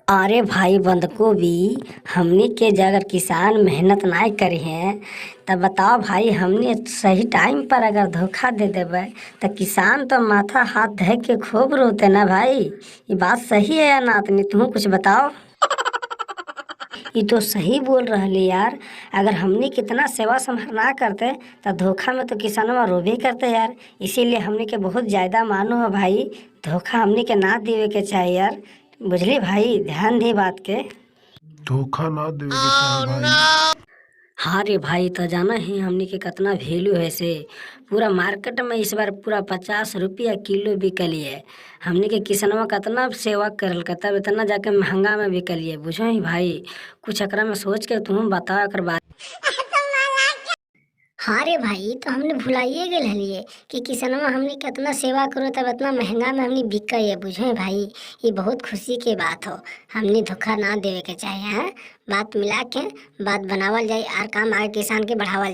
अरे भाई बंधुको भी हमनी के अगर किसान मेहनत नाय करी हैं तब बताओ भाई हमनी सही टाइम पर अगर धोखा दे देबै तो किसान तो माथा हाथ धो के खूब रोते ना भाई। ये बात सही है या ना तनी तुम कुछ बताओ। ये तो सही बोल रहली यार। अगर हमनी कितना सेवा संभाल ना करते तो धोखा में तो किसानवा रोबे करते यार। इसीलिए हमनी के बहुत ज्यादा मानो है भाई। धोखा हमनी के ना देवे के चाहिए यार। बुझली भाई, ध्यान दे बात के। धोखा ना देवे के चाही भाई। हाँ रे भाई, तो जाना ही हमनी के कितना वैल्यू है से। पूरा मार्केट में इस बार पूरा 50 रुपया किलो बिकली है। हमनी के किसनवा कितना सेवा करल का तब इतना जाके महंगा में बिकली है, बुझो ही भाई। कुछ एकरा में सोच के तुम बताओ एकर बात। हाँ रे भाई, तो हमने भुलाइए गेल हलिए कि किसनवा हमने कितना सेवा करो तब इतना महंगा में हमने बिका है, बुझे भाई। ये बहुत खुशी के बात हो। हमने धोखा ना देवे के चाहिए। हाँ, बात मिला के बात बनावल जाए और काम आगे किसान के बढ़ावल जाए।